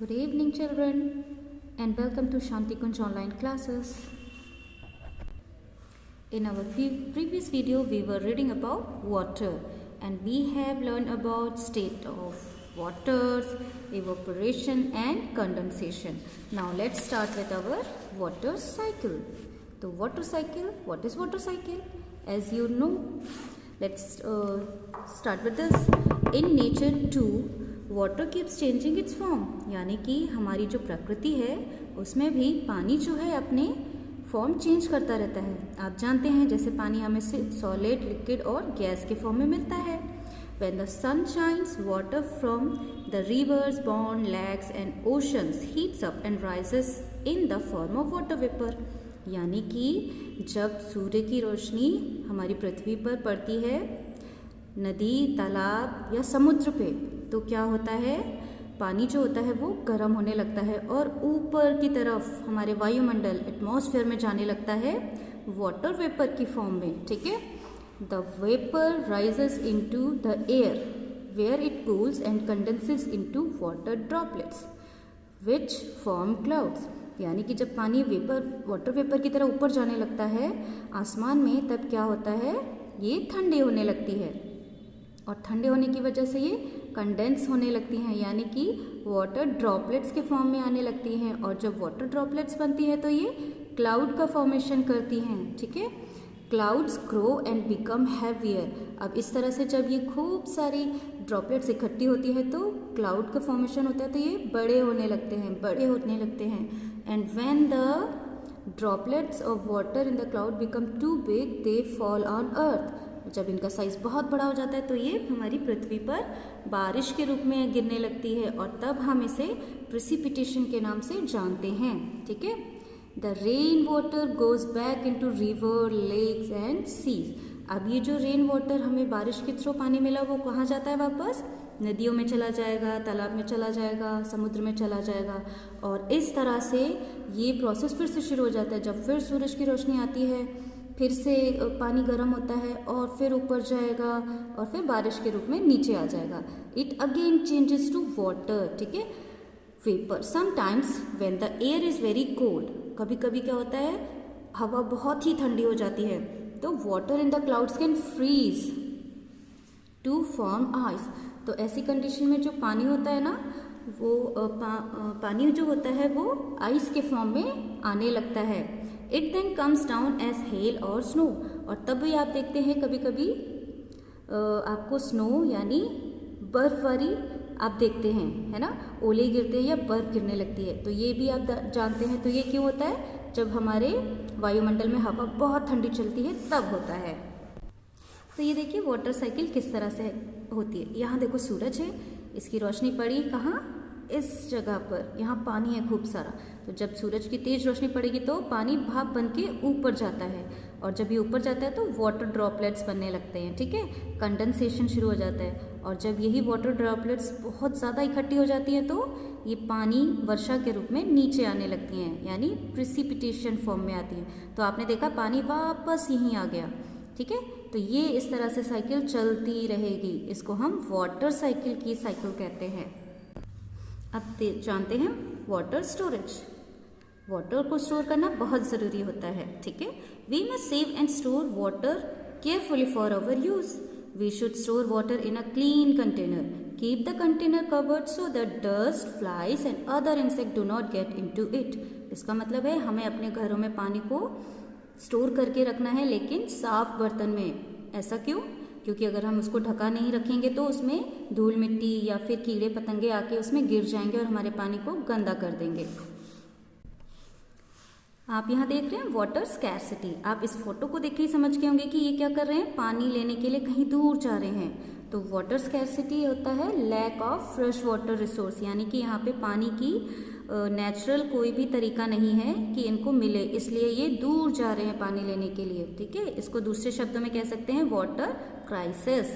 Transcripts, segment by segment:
Good evening, children, and welcome to Shanti Kunj online classes. In our previous video, we were reading about water, and we have learned about state of waters, evaporation, and condensation. Now, let's start with our water cycle. The water cycle. What is water cycle? As you know, let's start with this. In nature too, water keeps changing it's form, यानी कि हमारी जो प्रकृति है उसमें भी पानी जो है अपने फॉर्म चेंज करता रहता है. आप जानते हैं जैसे पानी हमें से सॉलिड, लिक्विड और गैस के फॉर्म में मिलता है. When the sun shines, water from the rivers, pond, lakes and oceans heats up and rises in the form of water vapour. यानी कि जब सूर्य की रोशनी हमारी पृथ्वी पर पड़ती है, नदी, तालाब या समुद्र पे, तो क्या होता है, पानी जो होता है वो गर्म होने लगता है और ऊपर की तरफ हमारे वायुमंडल, एटमॉस्फेयर में जाने लगता है वाटर वेपर की फॉर्म में. ठीक है. The vapour rises into the air where it cools and condenses into water droplets which form clouds. यानी कि जब पानी वाटर वेपर की तरह ऊपर जाने लगता है आसमान में, तब क्या होता है, ये ठंडी होने लगती है और ठंडे होने की वजह से ये कंडेंस होने लगती हैं, यानी कि वाटर ड्रॉपलेट्स के फॉर्म में आने लगती हैं. और जब वाटर ड्रॉपलेट्स बनती है तो ये क्लाउड का फॉर्मेशन करती हैं. ठीक है. Clouds grow and become heavier. अब इस तरह से जब ये खूब सारी ड्रॉपलेट्स इकट्ठी होती है तो क्लाउड का फॉर्मेशन होता है, तो ये बड़े होने लगते हैं. And when the droplets of water in the cloud become too big, they fall on earth. जब इनका साइज बहुत बड़ा हो जाता है तो ये हमारी पृथ्वी पर बारिश के रूप में गिरने लगती है और तब हम इसे प्रेसिपिटेशन के नाम से जानते हैं. ठीक है. The rain water goes back into river, lakes and seas. अब ये जो रेन वाटर हमें बारिश के थ्रू पानी मिला वो कहाँ जाता है, वापस नदियों में चला जाएगा, तालाब में चला जाएगा, समुद्र में चला जाएगा. और इस तरह से ये प्रोसेस फिर से शुरू हो जाता है. जब फिर सूरज की रोशनी आती है, फिर से पानी गर्म होता है और फिर ऊपर जाएगा और फिर बारिश के रूप में नीचे आ जाएगा. It again changes to water. ठीक है. Vapour. Sometimes when the air is very cold, कभी कभी क्या होता है, हवा बहुत ही ठंडी हो जाती है, तो water in the clouds can freeze to form ice. तो ऐसी कंडीशन में जो पानी होता है ना, वो पानी जो होता है वो आइस के फॉर्म में आने लगता है. It then comes down as hail और स्नो. और तब भी आप देखते हैं कभी कभी आपको स्नो यानी बर्फबारी आप देखते हैं, है ना, ओले गिरते हैं या बर्फ गिरने लगती है. तो ये भी आप जानते हैं. तो ये क्यों होता है, जब हमारे वायुमंडल में हवा बहुत ठंडी चलती है तब होता है. तो ये देखिए वाटर साइकिल किस तरह से होती है. यहाँ देखो सूरज है, इसकी रोशनी पड़ी कहाँ, इस जगह पर, यहाँ पानी है खूब सारा. तो जब सूरज की तेज रोशनी पड़ेगी तो पानी भाप बन के ऊपर जाता है और जब ये ऊपर जाता है तो वाटर ड्रॉपलेट्स बनने लगते हैं. ठीक है. कंडेंसेशन शुरू हो जाता है और जब यही वाटर ड्रॉपलेट्स बहुत ज़्यादा इकट्ठी हो जाती हैं तो ये पानी वर्षा के रूप में नीचे आने लगती हैं, यानी प्रेसिपिटेशन फॉर्म में आती हैं. तो आपने देखा पानी वापस यहीं आ गया. ठीक है. तो ये इस तरह से साइकिल चलती रहेगी. इसको हम वाटर साइकिल की साइकिल कहते हैं. अब जानते हैं वाटर स्टोरेज. वाटर को स्टोर करना बहुत ज़रूरी होता है. ठीक है. We must save and store water carefully for our use. We should store water in a clean container. Keep the container covered so that dust, flies and other insect do not get into it. इसका मतलब है हमें अपने घरों में पानी को store करके रखना है, लेकिन साफ बर्तन में. ऐसा क्यों? क्योंकि अगर हम उसको ढका नहीं रखेंगे तो उसमें धूल मिट्टी या फिर कीड़े पतंगे आके उसमें गिर जाएंगे और हमारे पानी को गंदा कर देंगे. आप यहाँ देख रहे हैं वाटर स्कैरसिटी. आप इस फोटो को देख के ही समझ गए होंगे कि ये क्या कर रहे हैं, पानी लेने के लिए कहीं दूर जा रहे हैं. तो वाटर स्कैरसिटी होता है lack of fresh water resource, यानी कि यहाँ पे पानी की नेचुरल कोई भी तरीका नहीं है कि इनको मिले, इसलिए ये दूर जा रहे हैं पानी लेने के लिए. ठीक है. इसको दूसरे शब्दों में कह सकते हैं वाटर क्राइसिस.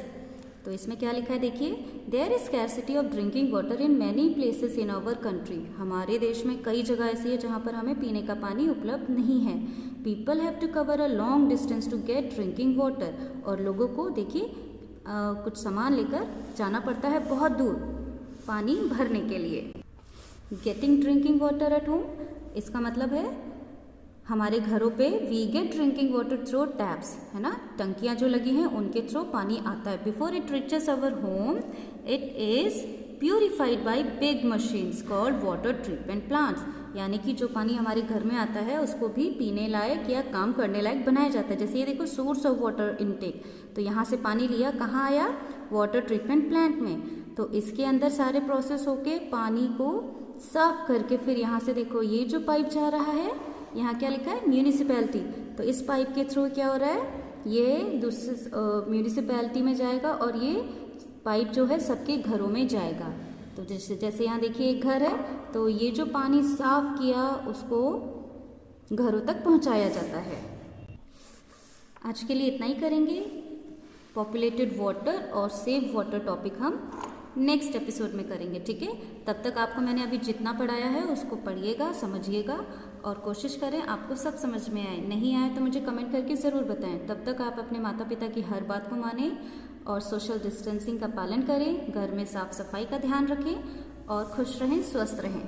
तो इसमें क्या लिखा है देखिए, there is scarcity of drinking water in many places in our country. हमारे देश में कई जगह ऐसी है जहाँ पर हमें पीने का पानी उपलब्ध नहीं है. People have to cover a long distance to get drinking water. और लोगों को देखिए कुछ सामान लेकर जाना पड़ता है बहुत दूर पानी भरने के लिए. Getting drinking water at home, इसका मतलब है हमारे घरों पे we get drinking water through taps, है ना, टंकियाँ जो लगी हैं उनके थ्रू पानी आता है। Before it reaches our home it is purified bye big machines called water treatment plants, यानी कि जो पानी हमारे घर में आता है उसको भी पीने लायक या काम करने लायक बनाया जाता है। जैसे ये देखो सोर्स ऑफ वाटर इनटेक, तो यहाँ से पानी लिया, कहाँ आया, वाटर ट्रीटमेंट प्लांट में, तो इसके अंदर सारे प्रोसेस होके पानी को साफ करके फिर यहाँ से देखो ये जो पाइप जा रहा है, यहाँ क्या लिखा है, म्यूनिसिपैलिटी, तो इस पाइप के थ्रू क्या हो रहा है, ये दूसरे म्यूनिसिपैलिटी में जाएगा और ये पाइप जो है सबके घरों में जाएगा। तो जैसे यहाँ देखिए एक घर है, तो ये जो पानी साफ किया उसको घरों तक पहुँचाया जाता है। आज के लिए इतना ही करेंगे। पॉपुलेटेड वाटर और सेव वाटर टॉपिक हम नेक्स्ट एपिसोड में करेंगे, ठीक है। तब तक आपको मैंने अभी जितना पढ़ाया है उसको पढ़िएगा, समझिएगा और कोशिश करें आपको सब समझ में आए। नहीं आए तो मुझे कमेंट करके ज़रूर बताएं। तब तक आप अपने माता पिता की हर बात को मानें और सोशल डिस्टेंसिंग का पालन करें, घर में साफ सफाई का ध्यान रखें और खुश रहें, स्वस्थ रहें।